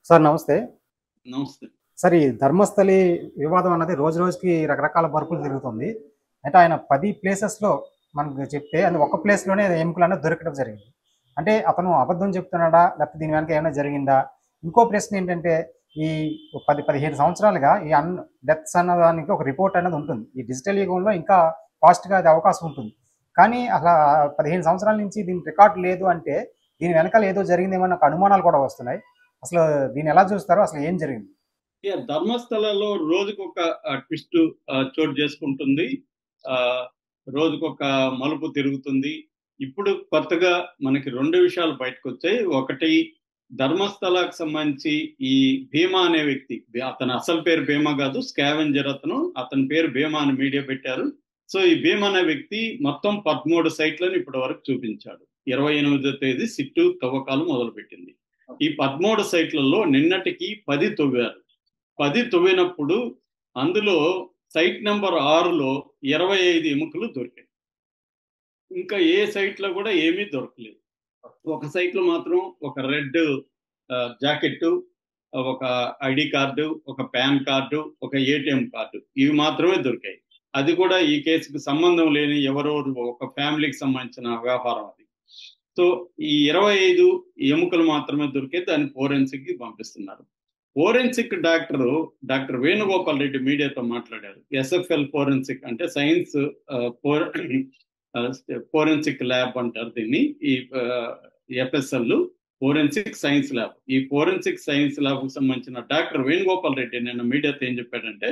Sir నమస్తే. నమస్తే. Sir ఈ ధర్మస్థలి వివాదం అన్నది రోజు రోజుకి రకరకాల మలుపులు తిరుగుతుంది. అంటే ఆయన 10 ప్లేసెస్‌లో మనకు చెప్తే అది ఒక్క ప్లేస్‌లోనే ఎముకలనేవి దొరకడం జరిగింది. అంటే అతను అబద్ధం చెప్తున్నాడా? లేకపోతే దీని వెనక ఏమైనా జరిగిందా? ఇంకో ప్రశ్న ఏంటంటే ఈ 10, 15 సంవత్సరాలుగా ఈ డెత్స్ అన్నదానికి ఒక రిపోర్ట్ అనేది ఉంటుంది. ఈ డిజిటల్ యుగంలో ఇంకా ఫాస్ట్‌గా అది అవకాశం ఉంటుంది. కానీ అసల 15 సంవత్సరాల నుంచి దీని రికార్డ్ లేదు అంటే దీని వెనకాల ఏదో జరిగిందేమో నాకు అనుమానాలు కూడా వస్తున్నాయి. అసలు దీన్ని ఎలా చూస్తారు? అసలు ఏం జరిగింది? ధర్మస్థలలో రోజుకొక ట్విస్ట్ చోటు చేసుకుంటుంది. ఆహ్, రోజుకొక మలుపు తిరుగుతుంది. ఇప్పుడు కొత్తగా మనకి 2 విషయాలు బయటకొచ్చాయి. ఒకటి ధర్మస్థలాకు సంబంధించి ఈ భీమా అనే వ్యక్తి, అతని అసలు పేరు భీమా కాదు, స్కావెంజర్ అతను. అతని పేరు భీమా అని మీడియా పెట్టారు. సో ఈ భీమా అనే వ్యక్తి మొత్తం 13 సైట్లను ఇప్పటి వరకు చూపించాడు. 28వ తేదీ సిట్టు తవ్వకాలు మొదలుపెట్టింది. ఈ 13 సైట్లలో నిన్నటికి 10 తవ్వారు. 10 తవ్వినప్పుడు అందులో సైట్ నెంబర్ 6లో 25 ఎముకలు దొరికాయి. ఇంకా ఏ సైట్లో కూడా ఏమీ దొరకలేదు. ఒక సైట్లో మాత్రం ఒక రెడ్ జాకెట్టు, ఒక ఐడి కార్డు, ఒక పాన్ కార్డు, ఒక ఏటీఎం కార్డు, ఇవి మాత్రమే దొరికాయి. అది కూడా ఈ కేసుకు సంబంధం లేని ఎవరో ఒక ఫ్యామిలీకి సంబంధించిన వ్యవహారం అది. సో ఈ 25 ఎముకలు మాత్రమే దొరికే దాన్ని ఫోరెన్సిక్ కి పంపిస్తున్నారు. ఫోరెన్సిక్ డాక్టర్ వేణుగోపాల్ రెడ్డి మీడియాతో మాట్లాడారు. ఎస్ఎఫ్ఎల్ ఫోరెన్సిక్ అంటే సైన్స్ ఫోరెన్సిక్ ల్యాబ్ అంటారు దీన్ని. ఈ ఎఫ్ఎస్ఎల్ ఫోరెన్సిక్ సైన్స్ ల్యాబ్. ఈ ఫోరెన్సిక్ సైన్స్ ల్యాబ్ కు సంబంధించిన డాక్టర్ వేణుగోపాల్ రెడ్డి నిన్న మీడియాతో ఏం చెప్పాడంటే,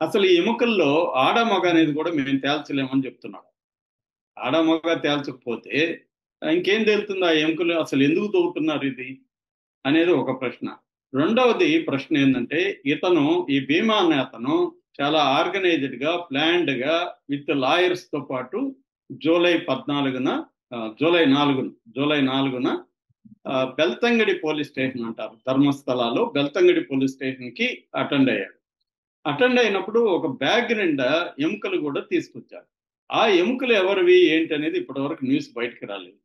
అసలు ఈ ఎముకల్లో ఆడ మగ అనేది కూడా మేము తేల్చలేమని చెప్తున్నాడు. ఆడ మగ తేల్చకపోతే ఇంకేం తేలుతుంది? ఆ ఎముకలు అసలు ఎందుకు తవ్వుతున్నారు ఇది అనేది ఒక ప్రశ్న. రెండవది ప్రశ్న ఏంటంటే, ఈ భీమా అనే అతను చాలా ఆర్గనైజ్డ్ గా, ప్లాన్డ్ గా విత్ లాయర్స్ తో పాటు జూలై 4న బెల్తంగడి పోలీస్ స్టేషన్ అంటారు ధర్మస్థలాలో, బెల్తంగడి పోలీస్ స్టేషన్ కి అటెండ్ అయ్యాడు. అటెండ్ అయినప్పుడు ఒక బ్యాగ్ నిండా ఎముకలు కూడా తీసుకొచ్చారు. ఆ ఎముకలు ఎవరివి ఏంటి అనేది ఇప్పటి వరకు న్యూస్ బయటకు రాలేదు.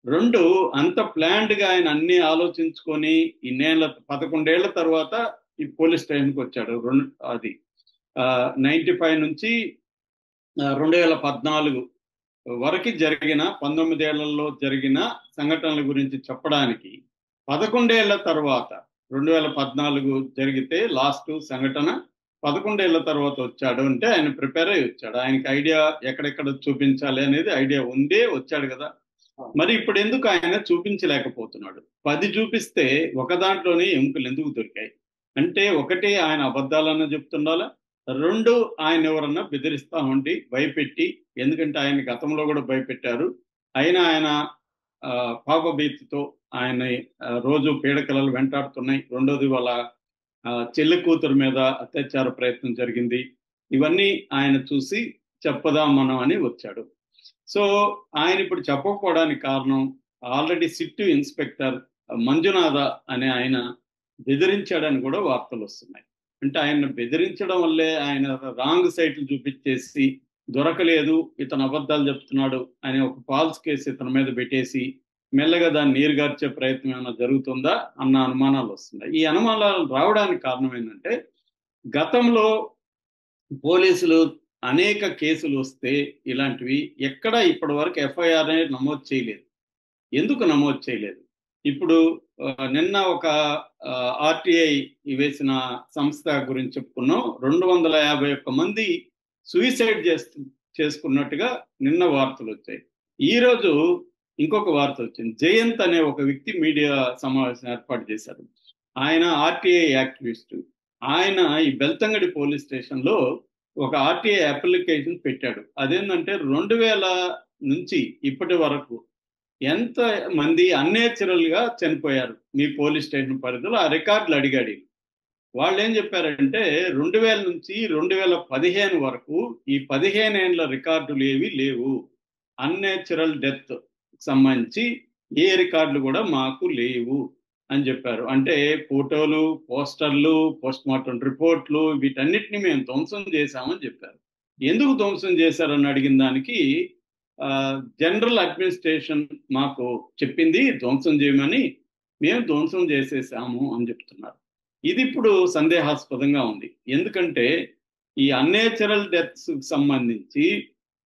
2, అంత ప్లాన్డ్ గా ఆయన అన్ని ఆలోచించుకొని 11 ఏళ్ల తర్వాత ఈ పోలీస్ స్టేషన్కి వచ్చాడు. అది 95 నుంచి 2014 వరకు జరిగిన 19 ఏళ్లలో జరిగిన సంఘటనల గురించి చెప్పడానికి 11 ఏళ్ల తర్వాత 2014 జరిగితే లాస్ట్ సంఘటన 11 ఏళ్ల తర్వాత వచ్చాడు అంటే ఆయన ప్రిపేర్ అయ్యి వచ్చాడు. ఆయనకి ఐడియా ఎక్కడెక్కడ చూపించాలి అనేది ఐడియా ఉండే వచ్చాడు కదా. మరి ఇప్పుడు ఎందుకు ఆయన చూపించలేకపోతున్నాడు? 10 చూపిస్తే ఒక దాంట్లోనే ఎముకలు ఎందుకు దొరికాయి అంటే, ఒకటి ఆయన అబద్ధాలన్నా చెప్తుండాలా, 2 ఆయన ఎవరన్నా బెదిరిస్తా ఉండి భయపెట్టి, ఎందుకంటే ఆయన గతంలో కూడా భయపెట్టారు. అయినా ఆయన పాపభీతితో ఆయన రోజు పీడకలలు వెంటాడుతున్నాయి. రెండోది వాళ్ళ చెల్లి కూతురు మీద అత్యాచార ప్రయత్నం జరిగింది. ఇవన్నీ ఆయన చూసి చెప్పదాం మనం అని వచ్చాడు. సో ఆయన ఇప్పుడు చెప్పకపోవడానికి కారణం, ఆల్రెడీ సిట్టు ఇన్స్పెక్టర్ మంజునాథ అనే ఆయన బెదిరించాడని కూడా వార్తలు వస్తున్నాయి. అంటే ఆయన బెదిరించడం వల్లే ఆయన రాంగ్ సైట్లు చూపించేసి దొరకలేదు, ఇతను అబద్ధాలు చెప్తున్నాడు అనే ఒక ఫాల్స్ కేసు ఇతని మీద పెట్టేసి మెల్లగా దాన్ని నీరుగార్చే ప్రయత్నం ఏమైనా జరుగుతుందా అన్న అనుమానాలు వస్తున్నాయి. ఈ అనుమానాలు రావడానికి కారణం ఏంటంటే, గతంలో పోలీసులు అనేక కేసులు వస్తే ఇలాంటివి ఎక్కడ ఇప్పటి వరకు ఎఫ్ఐఆర్ అనేది నమోదు చేయలేదు. ఎందుకు నమోదు చేయలేదు? ఇప్పుడు నిన్న ఒక ఆర్టీఐ వేసిన సంస్థ గురించి చెప్పుకున్నాం. 251 మంది సూసైడ్ చేసుకున్నట్టుగా నిన్న వార్తలు వచ్చాయి. ఈరోజు ఇంకొక వార్త వచ్చింది. జయంత్ అనే ఒక వ్యక్తి మీడియా సమావేశం ఏర్పాటు చేశారు. ఆయన ఆర్టీఐ యాక్టివిస్ట్. ఆయన ఈ బెల్తంగడి పోలీస్ స్టేషన్లో ఒక ఆర్టీఐ అప్లికేషన్ పెట్టాడు. అదేంటంటే 2000 నుంచి ఇప్పటి వరకు ఎంత మంది అన్నేచురల్ గా చనిపోయారు మీ పోలీస్ స్టేషన్ పరిధిలో, ఆ రికార్డులు అడిగాడు. వాళ్ళు ఏం చెప్పారంటే 2000 నుంచి 2015 వరకు ఈ 15 ఏళ్ల రికార్డులు ఏవి లేవు. అన్నేచురల్ డెత్ సంబంధించి ఏ రికార్డులు కూడా మాకు లేవు అని చెప్పారు. అంటే ఫోటోలు, పోస్టర్లు, పోస్ట్ మార్టం రిపోర్ట్లు వీటన్నిటిని మేము ధ్వంసం చేశామని చెప్పారు. ఎందుకు ధ్వంసం చేశారని అడిగిన దానికి జనరల్ అడ్మినిస్ట్రేషన్ మాకు చెప్పింది ధ్వంసం చేయమని, మేము ధ్వంసం చేసేసాము అని చెప్తున్నారు. ఇది ఇప్పుడు సందేహాస్పదంగా ఉంది. ఎందుకంటే ఈ అన్నేచురల్ డెత్స్ సంబంధించి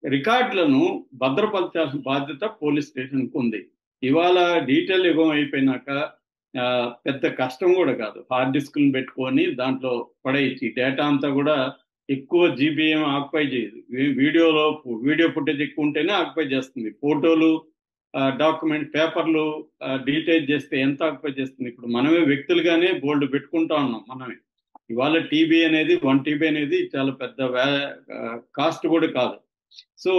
రికార్డులను భద్రపరచాల్సిన బాధ్యత పోలీస్ స్టేషన్కు ఉంది. ఇవాళ డీటెయిల్ యుగం అయిపోయినాక పెద్ద కష్టం కూడా కాదు. హార్డ్ డిస్క్లను పెట్టుకొని దాంట్లో పడేయచ్చు. డేటా అంతా కూడా ఎక్కువ జీబీఎం ఆక్యుపై చేయదు. వీడియో ఫుటేజ్ ఎక్కువ ఉంటేనే ఆక్యుపై చేస్తుంది. ఫోటోలు, డాక్యుమెంట్, పేపర్లు డీటెయిల్ చేస్తే ఎంత ఆక్యుపై చేస్తుంది. ఇప్పుడు మనమే వ్యక్తులుగానే బోల్డ్ పెట్టుకుంటా ఉన్నాం. మనమే ఇవాళ టీబీ అనేది 1 TB అనేది చాలా పెద్ద కాస్ట్ కూడా కాదు. సో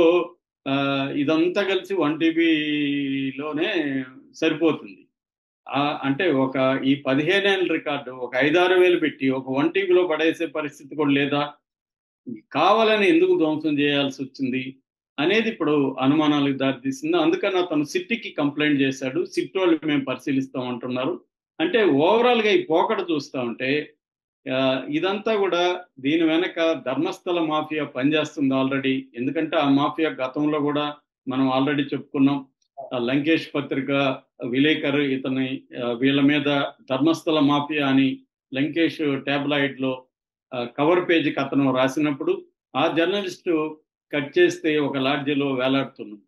ఇదంతా కలిసి 1 TBలోనే సరిపోతుంది. అంటే ఈ 15 ఏళ్ళ రికార్డు ఒక 5-6 వేలు పెట్టి ఒక 1 TBలో పడేసే పరిస్థితి కూడా లేదా? కావాలని ఎందుకు ధ్వంసం చేయాల్సి వచ్చింది అనేది ఇప్పుడు అనుమానాలకు దారితీసింది. అందుకని అతను సిట్కి కంప్లైంట్ చేశాడు. సిట్ వాళ్ళు మేము పరిశీలిస్తాం అంటున్నారు. అంటే ఓవరాల్గా ఈ పోకడ చూస్తూ ఉంటే ఇదంతా కూడా దీని వెనక ధర్మస్థల మాఫియా పనిచేస్తుంది ఆల్రెడీ. ఎందుకంటే ఆ మాఫియా గతంలో కూడా మనం ఆల్రెడీ చెప్పుకున్నాం. లంకేష్ పత్రిక విలేకరు ఇతని వీళ్ళ మీద ధర్మస్థల మాఫియా అని లంకేష్ ట్యాబ్లాయిడ్లో కవర్ పేజీకి అతను రాసినప్పుడు ఆ జర్నలిస్టు కట్ చేస్తే ఒక లాడ్జీలో వేలాడుతున్నాడు.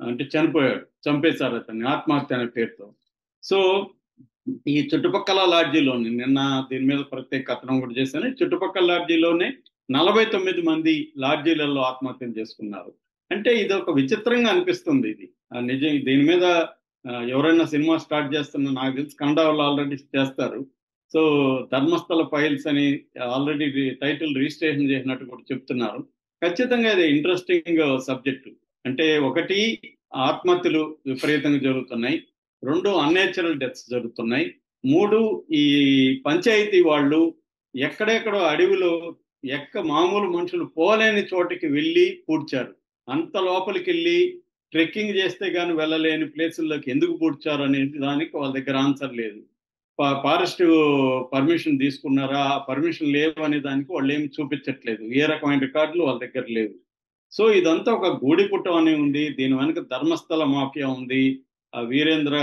అంటే చనిపోయాడు, చంపేశారు అతన్ని ఆత్మహత్య అనే పేరుతో. సో ఈ చుట్టుపక్కల లాడ్జీలోనే నిన్న దీని మీద ప్రత్యేక కథనం కూడా చేశాను. చుట్టుపక్కల లాడ్జీలోనే 49 మంది లాడ్జీలలో ఆత్మహత్యం చేసుకున్నారు. అంటే ఇది ఒక విచిత్రంగా అనిపిస్తుంది. ఇది నిజం. దీని మీద ఎవరైనా సినిమా స్టార్ట్ చేస్తున్నా నాకు తెలిసి కన్నడ వాళ్ళు ఆల్రెడీ చేస్తారు. సో ధర్మస్థల ఫైల్స్ అని ఆల్రెడీ టైటిల్ రిజిస్ట్రేషన్ చేసినట్టు కూడా చెప్తున్నారు. ఖచ్చితంగా ఇది ఇంట్రెస్టింగ్ సబ్జెక్టు. అంటే ఒకటి, ఆత్మహత్యలు విపరీతంగా జరుగుతున్నాయి. 2, అన్నేచురల్ డెత్స్ జరుగుతున్నాయి. 3, ఈ పంచాయతీ వాళ్ళు ఎక్కడెక్కడో అడవిలో మామూలు మనుషులు పోలేని చోటికి వెళ్ళి పూడ్చారు. అంత లోపలికి వెళ్ళి ట్రెక్కింగ్ చేస్తే కానీ వెళ్ళలేని ప్లేసుల్లోకి ఎందుకు పూడ్చారు అనేది దానికి వాళ్ళ దగ్గర ఆన్సర్ లేదు. ఫారెస్ట్ పర్మిషన్ తీసుకున్నారా, ఆ పర్మిషన్ లేవు అనే దానికి వాళ్ళు ఏమి చూపించట్లేదు. ఏ రకమైన రికార్డులు వాళ్ళ దగ్గర లేవు. సో ఇదంతా ఒక గూడిపుట్టం అని ఉంది. దీని వెనుక ధర్మస్థల మాఫియా ఉంది. వీరేంద్ర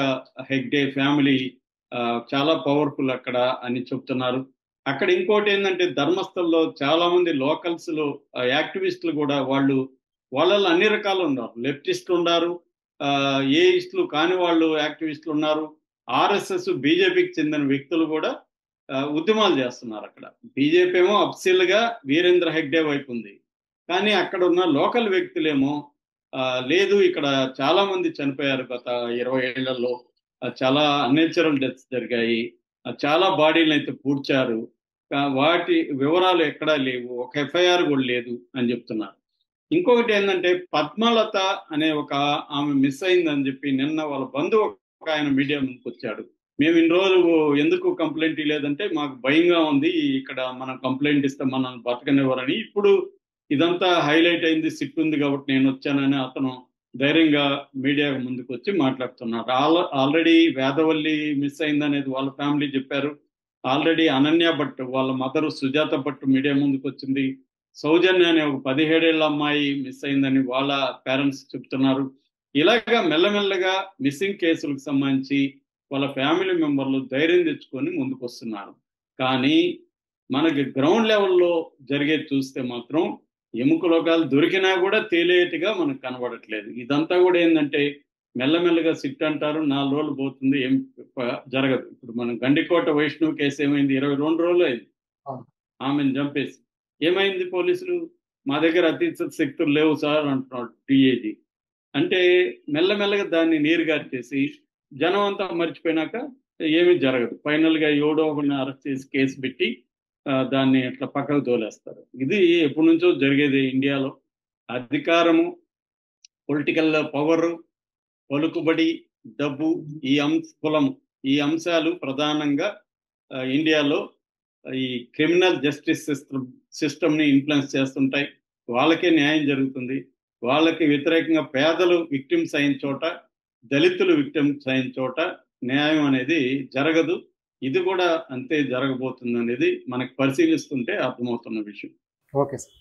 హెగ్డే ఫ్యామిలీ చాలా పవర్ఫుల్ అక్కడ అని చెప్తున్నారు. అక్కడ ఇంకోటి ఏంటంటే ధర్మస్థల్లో చాలా మంది లోకల్స్లో యాక్టివిస్టులు కూడా వాళ్ళలో అన్ని రకాలు ఉన్నారు. లెఫ్టిస్టులు ఉన్నారు, ఏయిస్టులు కాని వాళ్ళు యాక్టివిస్టులు ఉన్నారు. ఆర్ఎస్ఎస్, బీజేపీకి చెందిన వ్యక్తులు కూడా ఉద్యమాలు చేస్తున్నారు అక్కడ. బీజేపీ ఏమో అఫ్సిల్గా వీరేంద్ర హెగ్డే వైపు ఉంది. కానీ అక్కడ ఉన్న లోకల్ వ్యక్తులేమో లేదు, ఇక్కడ చాలా మంది చనిపోయారు గత 20 ఏళ్లలో, చాలా అన్నేచురల్ డెత్స్ జరిగాయి, చాలా బాడీలను అయితే పూడ్చారు, వాటి వివరాలు ఎక్కడా లేవు, ఒక ఎఫ్ఐఆర్ కూడా లేదు అని చెప్తున్నారు. ఇంకొకటి ఏంటంటే పద్మలత అనే ఒక ఆమె మిస్ అయిందని చెప్పి నిన్న వాళ్ళ బంధువు ఒక ఆయన మీడియా ముందుకు వచ్చాడు. మేము ఇన్ని రోజులు ఎందుకు కంప్లైంట్ ఇవ్వలేదంటే మాకు భయంగా ఉంది, ఇక్కడ మనం కంప్లైంట్ ఇస్తే మనం బతకనివ్వరని. ఇప్పుడు ఇదంతా హైలైట్ అయింది, సిట్ ఉంది కాబట్టి నేను వచ్చానని అతను ధైర్యంగా మీడియా ముందుకు వచ్చి మాట్లాడుతున్నారు. ఆల్రెడీ వేదవల్లి మిస్ అయిందనేది వాళ్ళ ఫ్యామిలీ చెప్పారు. ఆల్రెడీ అనన్య భట్ వాళ్ళ మదరు సుజాత భట్ మీడియా ముందుకు వచ్చింది. సౌజన్య అనే ఒక 17 ఏళ్ల అమ్మాయి మిస్ అయిందని వాళ్ళ పేరెంట్స్ చెప్తున్నారు. ఇలాగా మెల్లమెల్లగా మిస్సింగ్ కేసులకు సంబంధించి వాళ్ళ ఫ్యామిలీ మెంబర్లు ధైర్యం తెచ్చుకొని ముందుకు వస్తున్నారు. కానీ మనకి గ్రౌండ్ లెవెల్లో జరిగేది చూస్తే మాత్రం ఎముకలోకాలు దొరికినా కూడా తేలేటుగా మనకు కనబడట్లేదు. ఇదంతా కూడా ఏంటంటే మెల్లమెల్లగా సిట్ అంటారు, 4 రోజులు పోతుంది, ఏం జరగదు. ఇప్పుడు మనం గండికోట వైష్ణవ్ కేసు ఏమైంది, 22 రోజులు అయింది ఆమెను చంపేసి. ఏమైంది, పోలీసులు మా దగ్గర అతీత శక్తులు లేవు సార్ అంటున్నాడు డిఏజీ. అంటే మెల్లమెల్లగా దాన్ని నీరుగార్చేసి జనం అంతా మర్చిపోయినాక ఏమీ జరగదు. ఫైనల్గా ఎవడో ఒకరిని అరెస్ట్ చేసి కేసు పెట్టి దాన్ని అట్లా పక్కకు తోలేస్తారు. ఇది ఎప్పటి నుంచో జరిగేది ఇండియాలో. అధికారము, పొలిటికల్ పవరు, పలుకుబడి, డబ్బు, కులము, ఈ అంశాలు ప్రధానంగా ఇండియాలో ఈ క్రిమినల్ జస్టిస్ సిస్టమ్ని ఇన్ఫ్లుయెన్స్ చేస్తుంటాయి. వాళ్ళకే న్యాయం జరుగుతుంది. వాళ్ళకి వ్యతిరేకంగా పేదలు విక్టిమ్స్ అయిన చోట, దళితులు విక్టిమ్స్ అయిన చోట న్యాయం అనేది జరగదు. ఇది కూడా అంతే జరగబోతుంది అనేది మనకు పరిశీలిస్తుంటే అర్థమవుతున్న విషయం. Okay sir.